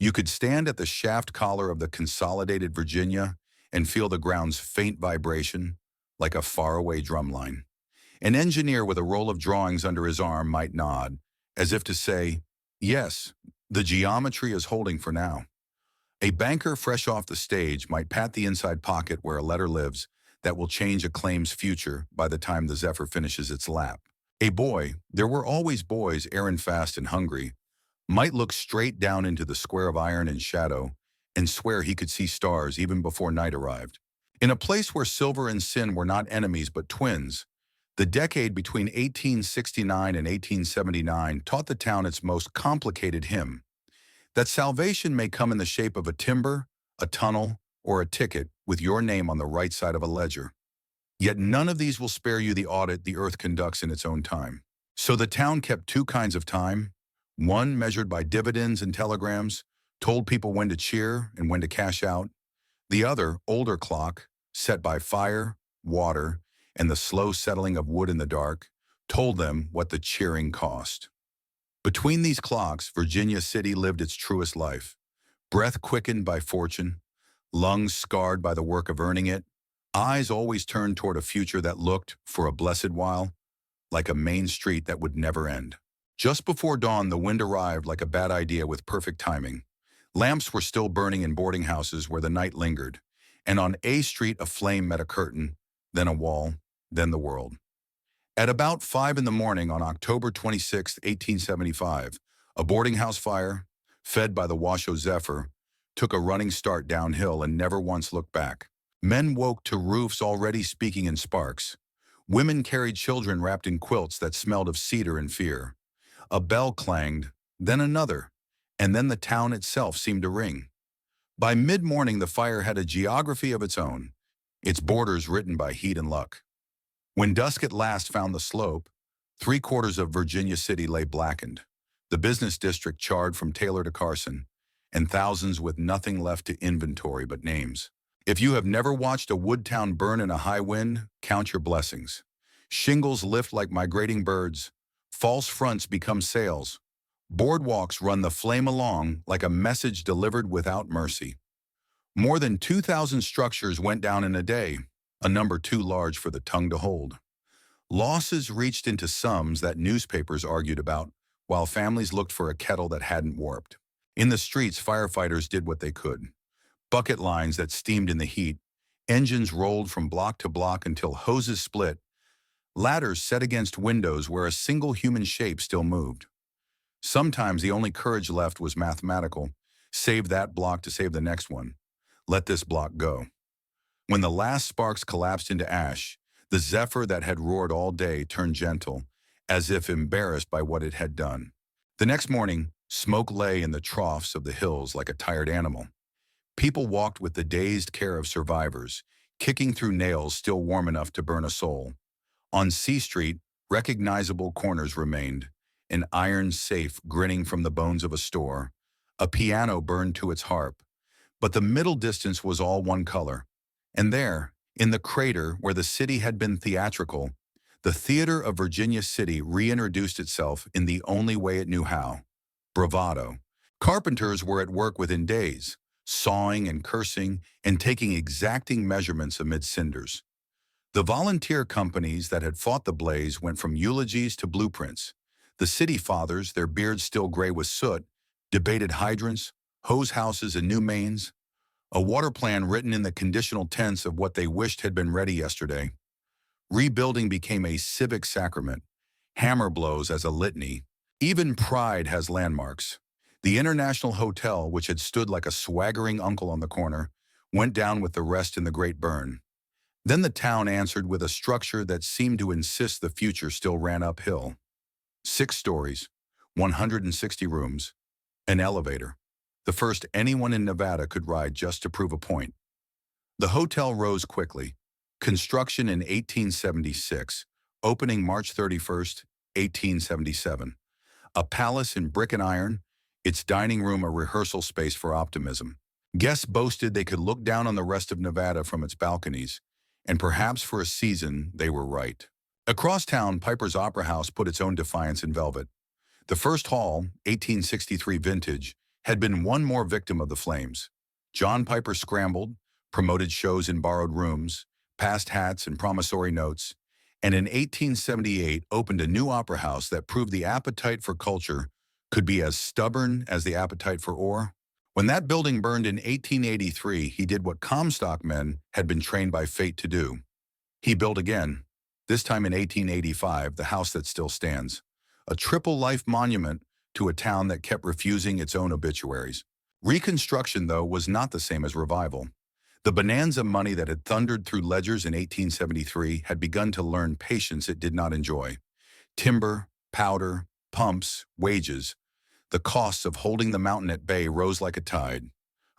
you could stand at the shaft collar of the Consolidated Virginia and feel the ground's faint vibration like a faraway drumline. An engineer with a roll of drawings under his arm might nod, as if to say, yes, the geometry is holding for now. A banker fresh off the stage might pat the inside pocket where a letter lives that will change a claim's future by the time the Zephyr finishes its lap. A boy, there were always boys errand fast and hungry, might look straight down into the square of iron and shadow and swear he could see stars even before night arrived. In a place where silver and sin were not enemies but twins, the decade between 1869 and 1879 taught the town its most complicated hymn, that salvation may come in the shape of a timber, a tunnel, or a ticket with your name on the right side of a ledger. Yet none of these will spare you the audit the earth conducts in its own time. So the town kept two kinds of time, one measured by dividends and telegrams, told people when to cheer and when to cash out, the other, older clock, set by fire, water, and the slow settling of wood in the dark, told them what the cheering cost. Between these clocks, Virginia City lived its truest life, breath quickened by fortune, lungs scarred by the work of earning it, eyes always turned toward a future that looked, for a blessed while, like a main street that would never end. Just before dawn, the wind arrived like a bad idea with perfect timing. Lamps were still burning in boarding houses where the night lingered, and on A Street a flame met a curtain, then a wall, then the world. At about 5 in the morning on October 26, 1875, a boarding house fire, fed by the Washoe Zephyr, took a running start downhill and never once looked back. Men woke to roofs already speaking in sparks. Women carried children wrapped in quilts that smelled of cedar and fear. A bell clanged, then another, and then the town itself seemed to ring. By mid-morning, the fire had a geography of its own, its borders written by heat and luck. When dusk at last found the slope, 3/4 of Virginia City lay blackened, the business district charred from Taylor to Carson, and thousands with nothing left to inventory but names. If you have never watched a wood town burn in a high wind, count your blessings. Shingles lift like migrating birds. False fronts become sails. Boardwalks run the flame along like a message delivered without mercy. More than 2,000 structures went down in a day, a number too large for the tongue to hold. Losses reached into sums that newspapers argued about, while families looked for a kettle that hadn't warped. In the streets, firefighters did what they could. Bucket lines that steamed in the heat, engines rolled from block to block until hoses split, ladders set against windows where a single human shape still moved. Sometimes the only courage left was mathematical. Save that block to save the next one. Let this block go. When the last sparks collapsed into ash, the Zephyr that had roared all day turned gentle, as if embarrassed by what it had done. The next morning, smoke lay in the troughs of the hills like a tired animal. People walked with the dazed care of survivors, kicking through nails still warm enough to burn a soul. On C Street, recognizable corners remained, an iron safe grinning from the bones of a store, a piano burned to its harp. But the middle distance was all one color. And there, in the crater where the city had been theatrical, the theater of Virginia City reintroduced itself in the only way it knew how: bravado. Carpenters were at work within days, sawing and cursing and taking exacting measurements amid cinders. The volunteer companies that had fought the blaze went from eulogies to blueprints. The city fathers, their beards still gray with soot, debated hydrants, hose houses, and new mains, a water plan written in the conditional tense of what they wished had been ready yesterday. Rebuilding became a civic sacrament, hammer blows as a litany. Even pride has landmarks. The International Hotel, which had stood like a swaggering uncle on the corner, went down with the rest in the Great Burn. Then the town answered with a structure that seemed to insist the future still ran uphill. 6 stories, 160 rooms, an elevator, the first anyone in Nevada could ride just to prove a point. The hotel rose quickly. Construction in 1876, opening March 31st, 1877. A palace in brick and iron, its dining room a rehearsal space for optimism. Guests boasted they could look down on the rest of Nevada from its balconies, and perhaps for a season they were right. Across town, Piper's Opera House put its own defiance in velvet. The first hall, 1863 vintage, had been one more victim of the flames. John Piper scrambled, promoted shows in borrowed rooms, passed hats and promissory notes, and in 1878 opened a new opera house that proved the appetite for culture could be as stubborn as the appetite for ore. When that building burned in 1883, he did what Comstock men had been trained by fate to do. He built again, this time in 1885, the house that still stands, a triple life monument to a town that kept refusing its own obituaries. Reconstruction, though, was not the same as revival. The bonanza money that had thundered through ledgers in 1873 had begun to learn patience it did not enjoy. Timber, powder, pumps, wages. The costs of holding the mountain at bay rose like a tide.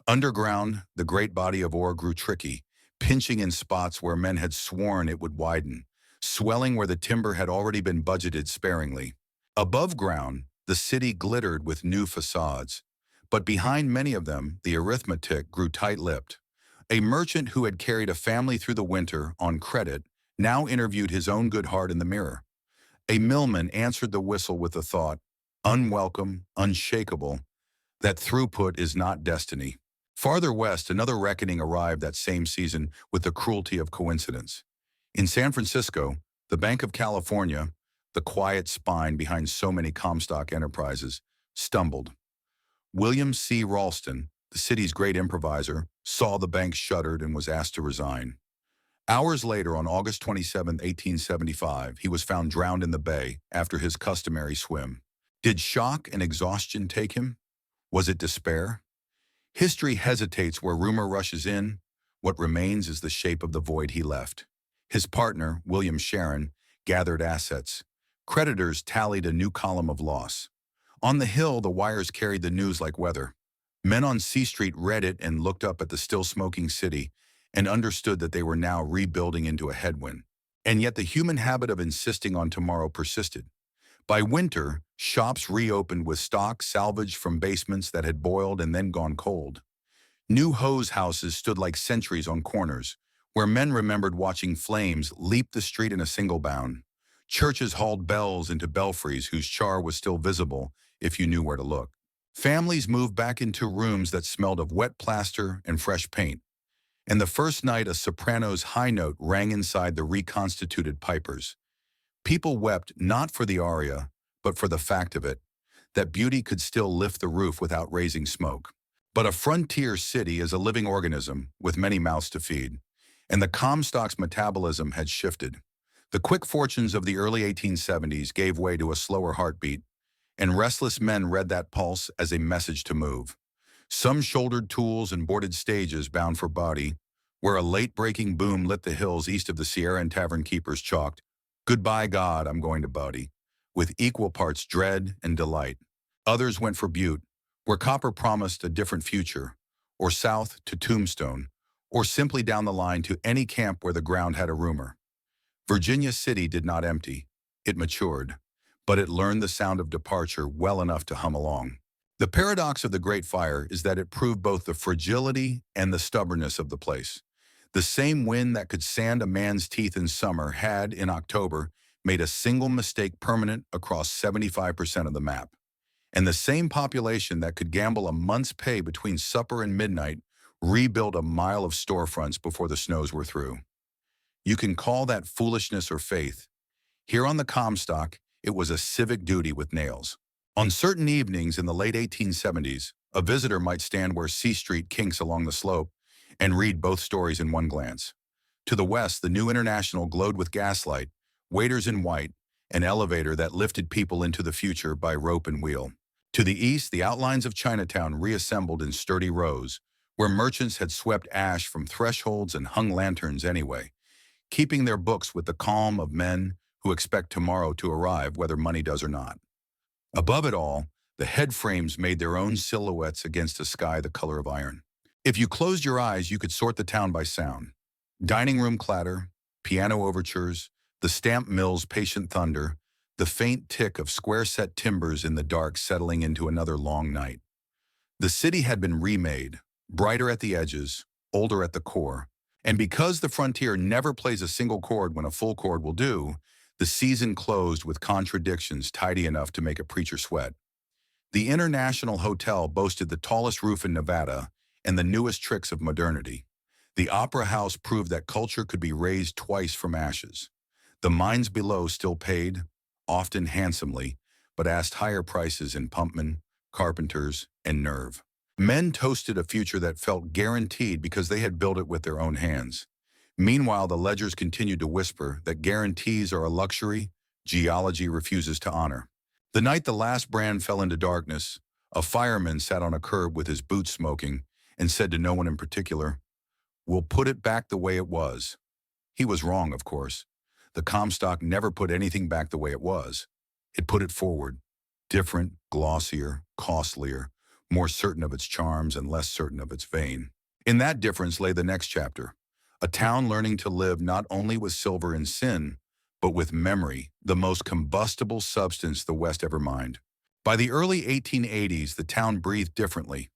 Underground, the great body of ore grew tricky, pinching in spots where men had sworn it would widen, swelling where the timber had already been budgeted sparingly. Above ground, the city glittered with new facades, but behind many of them, the arithmetic grew tight-lipped. A merchant who had carried a family through the winter on credit now interviewed his own good heart in the mirror. A millman answered the whistle with the thought, unwelcome, unshakable, that throughput is not destiny. Farther west, another reckoning arrived that same season with the cruelty of coincidence. In San Francisco, the Bank of California, the quiet spine behind so many Comstock enterprises, stumbled. William C. Ralston, the city's great improviser, saw the bank shuttered and was asked to resign. Hours later, on August 27, 1875, he was found drowned in the bay after his customary swim. Did shock and exhaustion take him? Was it despair? History hesitates where rumor rushes in. What remains is the shape of the void he left. His partner, William Sharon, gathered assets. Creditors tallied a new column of loss. On the hill, the wires carried the news like weather. Men on C Street read it and looked up at the still smoking city and understood that they were now rebuilding into a headwind. And yet the human habit of insisting on tomorrow persisted. By winter, shops reopened with stock salvaged from basements that had boiled and then gone cold. New hose houses stood like sentries on corners, where men remembered watching flames leap the street in a single bound. Churches hauled bells into belfries whose char was still visible if you knew where to look. Families moved back into rooms that smelled of wet plaster and fresh paint. And the first night, a soprano's high note rang inside the reconstituted pipers. People wept not for the aria, but for the fact of it, that beauty could still lift the roof without raising smoke. But a frontier city is a living organism with many mouths to feed, and the Comstock's metabolism had shifted. The quick fortunes of the early 1870s gave way to a slower heartbeat, and restless men read that pulse as a message to move. Some shouldered tools and boarded stages bound for Body, where a late-breaking boom lit the hills east of the Sierra and tavern keepers chalked, "Goodbye, God, I'm going to Body," with equal parts dread and delight. Others went for Butte, where copper promised a different future, or south to Tombstone, or simply down the line to any camp where the ground had a rumor. Virginia City did not empty. It matured, but it learned the sound of departure well enough to hum along. The paradox of the Great Fire is that it proved both the fragility and the stubbornness of the place. The same wind that could sand a man's teeth in summer had, in October, made a single mistake permanent across 75% of the map. And the same population that could gamble a month's pay between supper and midnight rebuilt a mile of storefronts before the snows were through. You can call that foolishness or faith. Here on the Comstock, it was a civic duty with nails. On certain evenings in the late 1870s, a visitor might stand where C Street kinks along the slope and read both stories in one glance. To the west, the New International glowed with gaslight, waiters in white, an elevator that lifted people into the future by rope and wheel. To the east, the outlines of Chinatown reassembled in sturdy rows, where merchants had swept ash from thresholds and hung lanterns anyway, keeping their books with the calm of men who expect tomorrow to arrive whether money does or not. Above it all, the head frames made their own silhouettes against a sky the color of iron. If you closed your eyes, you could sort the town by sound. Dining room clatter, piano overtures, the stamp mill's patient thunder, the faint tick of square-set timbers in the dark settling into another long night. The city had been remade, brighter at the edges, older at the core, and because the frontier never plays a single chord when a full chord will do, the season closed with contradictions tidy enough to make a preacher sweat. The International Hotel boasted the tallest roof in Nevada and the newest tricks of modernity. The Opera House proved that culture could be raised twice from ashes. The mines below still paid, often handsomely, but asked higher prices in pumpmen, carpenters, and nerve. Men toasted a future that felt guaranteed because they had built it with their own hands. Meanwhile, the ledgers continued to whisper that guarantees are a luxury geology refuses to honor. The night the last brand fell into darkness, a fireman sat on a curb with his boots smoking and said to no one in particular, "We'll put it back the way it was." He was wrong, of course. The Comstock never put anything back the way it was. It put it forward, different, glossier, costlier, more certain of its charms and less certain of its vein. In that difference lay the next chapter, a town learning to live not only with silver and sin, but with memory, the most combustible substance the West ever mined. By the early 1880s, the town breathed differently.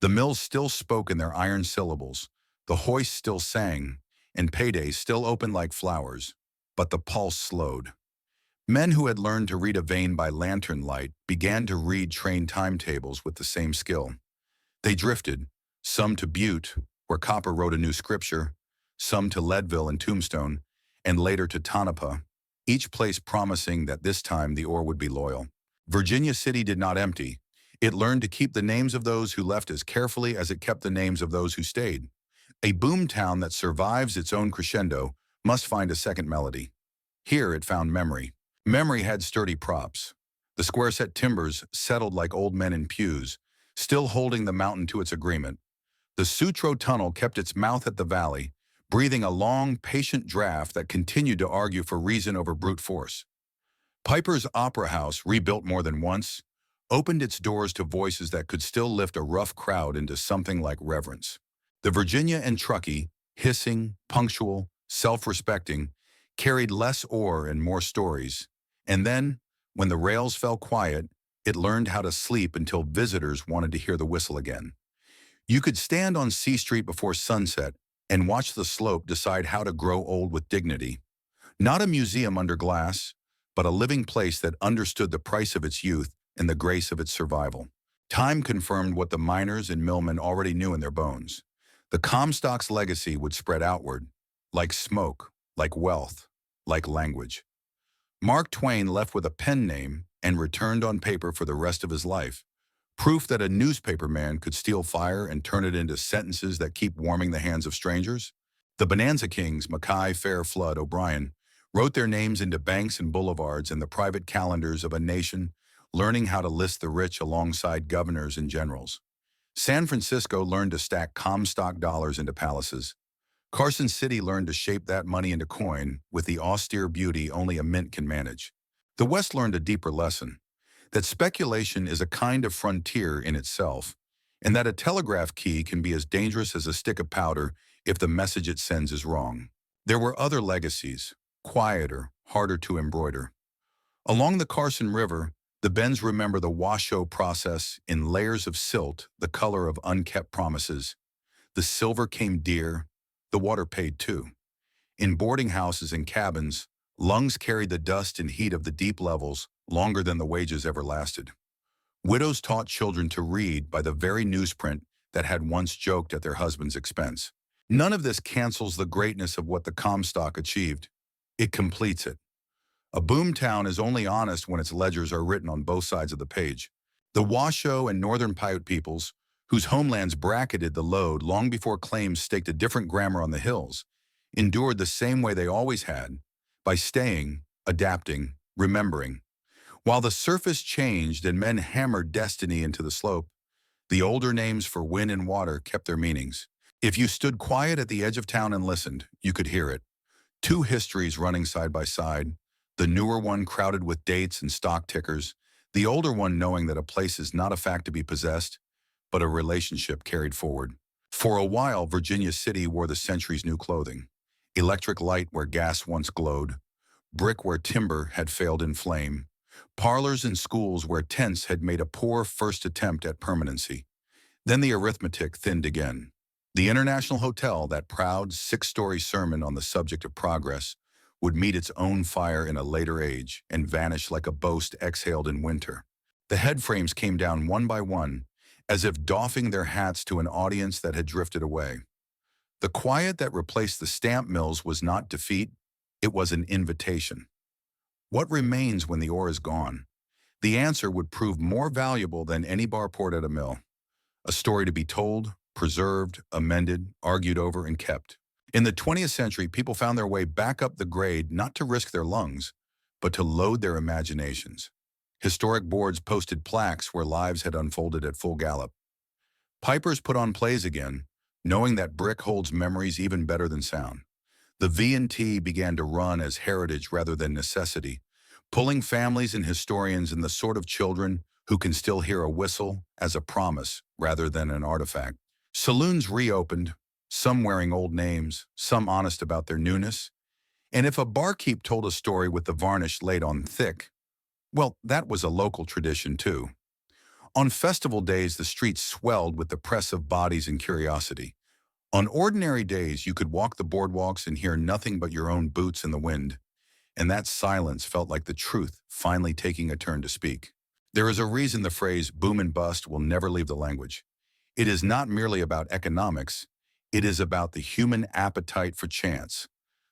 The mills still spoke in their iron syllables, the hoists still sang, and paydays still opened like flowers. But the pulse slowed. Men who had learned to read a vein by lantern light began to read train timetables with the same skill. They drifted, some to Butte, where Copper wrote a new scripture, some to Leadville and Tombstone, and later to Tonopah, each place promising that this time the ore would be loyal. Virginia City did not empty. It learned to keep the names of those who left as carefully as it kept the names of those who stayed. A boomtown that survives its own crescendo must find a second melody. Here it found memory. Memory had sturdy props. The square-set timbers settled like old men in pews, still holding the mountain to its agreement. The Sutro Tunnel kept its mouth at the valley, breathing a long, patient draft that continued to argue for reason over brute force. Piper's Opera House, rebuilt more than once, opened its doors to voices that could still lift a rough crowd into something like reverence. The Virginia and Truckee, hissing, punctual, self-respecting, carried less ore and more stories. And then, when the rails fell quiet, it learned how to sleep until visitors wanted to hear the whistle again. You could stand on C Street before sunset and watch the slope decide how to grow old with dignity. Not a museum under glass, but a living place that understood the price of its youth and the grace of its survival. Time confirmed what the miners and millmen already knew in their bones. The Comstock's legacy would spread outward, like smoke, like wealth, like language. Mark Twain left with a pen name and returned on paper for the rest of his life, proof that a newspaper man could steal fire and turn it into sentences that keep warming the hands of strangers. The Bonanza Kings, Mackay, Fair, Flood, O'Brien, wrote their names into banks and boulevards and the private calendars of a nation, learning how to list the rich alongside governors and generals. San Francisco learned to stack Comstock dollars into palaces. Carson City learned to shape that money into coin with the austere beauty only a mint can manage. The West learned a deeper lesson, that speculation is a kind of frontier in itself, and that a telegraph key can be as dangerous as a stick of powder if the message it sends is wrong. There were other legacies, quieter, harder to embroider. Along the Carson River, the Bends remember the Washoe process in layers of silt, the color of unkept promises. The silver came dear, the water paid too. In boarding houses and cabins, lungs carried the dust and heat of the deep levels longer than the wages ever lasted. Widows taught children to read by the very newsprint that had once joked at their husband's expense. None of this cancels the greatness of what the Comstock achieved. It completes it. A boomtown is only honest when its ledgers are written on both sides of the page. The Washoe and Northern Paiute peoples, whose homelands bracketed the Lode long before claims staked a different grammar on the hills, endured the same way they always had, by staying, adapting, remembering. While the surface changed and men hammered destiny into the slope, the older names for wind and water kept their meanings. If you stood quiet at the edge of town and listened, you could hear it. Two histories running side by side, the newer one crowded with dates and stock tickers, the older one knowing that a place is not a fact to be possessed, but a relationship carried forward. For a while, Virginia City wore the century's new clothing. Electric light where gas once glowed, brick where timber had failed in flame, parlors and schools where tents had made a poor first attempt at permanency. Then the arithmetic thinned again. The International Hotel, that proud six-story sermon on the subject of progress, would meet its own fire in a later age and vanish like a boast exhaled in winter. The headframes came down one by one, as if doffing their hats to an audience that had drifted away. The quiet that replaced the stamp mills was not defeat, it was an invitation. What remains when the ore is gone? The answer would prove more valuable than any bar poured at a mill. A story to be told, preserved, amended, argued over, and kept. In the 20th century, people found their way back up the grade not to risk their lungs, but to load their imaginations. Historic boards posted plaques where lives had unfolded at full gallop. Pipers put on plays again, knowing that brick holds memories even better than sound. The V&T began to run as heritage rather than necessity, pulling families and historians and the sort of children who can still hear a whistle as a promise rather than an artifact. Saloons reopened, some wearing old names, some honest about their newness. And if a barkeep told a story with the varnish laid on thick, well, that was a local tradition too. On festival days, the streets swelled with the press of bodies and curiosity. On ordinary days, you could walk the boardwalks and hear nothing but your own boots in the wind, and that silence felt like the truth finally taking a turn to speak. There is a reason the phrase boom and bust will never leave the language. It is not merely about economics, it is about the human appetite for chance,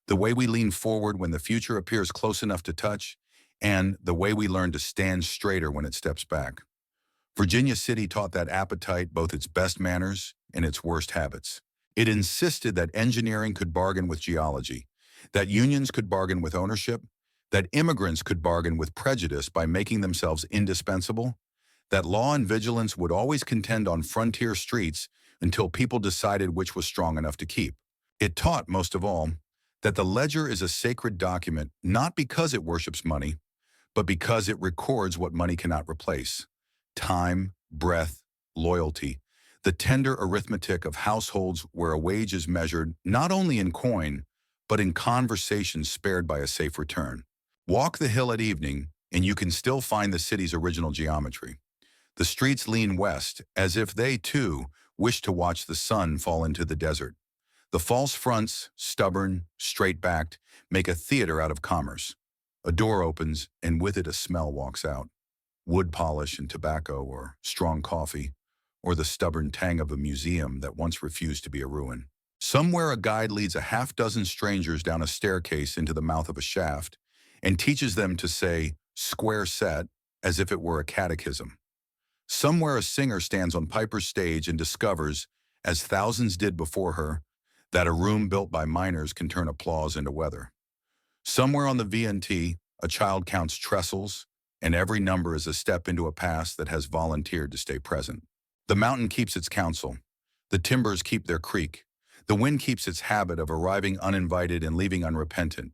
the way we lean forward when the future appears close enough to touch, and the way we learn to stand straighter when it steps back. Virginia City taught that appetite both its best manners and its worst habits. It insisted that engineering could bargain with geology, that unions could bargain with ownership, that immigrants could bargain with prejudice by making themselves indispensable, that law and vigilance would always contend on frontier streets until people decided which was strong enough to keep. It taught, most of all, that the ledger is a sacred document not because it worships money, but because it records what money cannot replace: time, breath, loyalty, the tender arithmetic of households where a wage is measured not only in coin, but in conversations spared by a safe return. Walk the hill at evening, and you can still find the city's original geometry. The streets lean west, as if they, too, wish to watch the sun fall into the desert. The false fronts, stubborn, straight-backed, make a theater out of commerce. A door opens, and with it a smell walks out. Wood polish and tobacco, or strong coffee, or the stubborn tang of a museum that once refused to be a ruin. Somewhere a guide leads a half-dozen strangers down a staircase into the mouth of a shaft and teaches them to say, "square set," as if it were a catechism. Somewhere a singer stands on Piper's stage and discovers, as thousands did before her, that a room built by miners can turn applause into weather. Somewhere on the V&T, a child counts trestles, and every number is a step into a past that has volunteered to stay present. The mountain keeps its counsel. The timbers keep their creak. The wind keeps its habit of arriving uninvited and leaving unrepentant.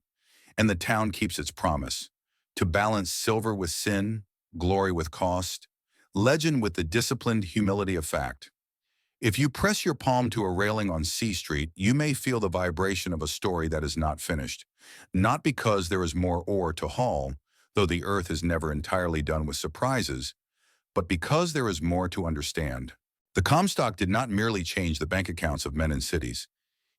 And the town keeps its promise to balance silver with sin, glory with cost, legend with the disciplined humility of fact. If you press your palm to a railing on C Street, you may feel the vibration of a story that is not finished. Not because there is more ore to haul, though the earth is never entirely done with surprises, but because there is more to understand. The Comstock did not merely change the bank accounts of men and cities.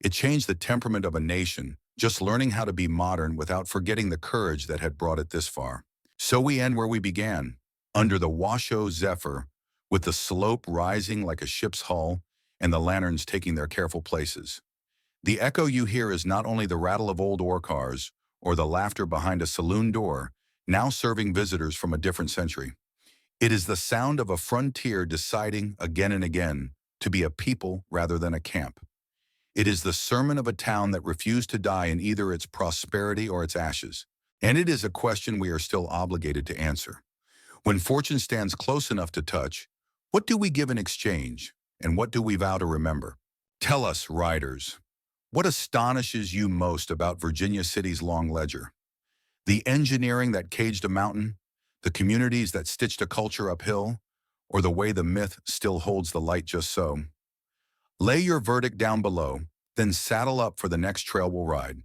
It changed the temperament of a nation, just learning how to be modern without forgetting the courage that had brought it this far. So we end where we began, under the Washoe Zephyr, with the slope rising like a ship's hull and the lanterns taking their careful places. The echo you hear is not only the rattle of old ore cars or the laughter behind a saloon door, now serving visitors from a different century. It is the sound of a frontier deciding again and again to be a people rather than a camp. It is the sermon of a town that refused to die in either its prosperity or its ashes. And it is a question we are still obligated to answer. When fortune stands close enough to touch, what do we give in exchange, and what do we vow to remember? Tell us, riders, what astonishes you most about Virginia City's long ledger? The engineering that caged a mountain, the communities that stitched a culture uphill, or the way the myth still holds the light just so? Lay your verdict down below, then saddle up for the next trail we'll ride.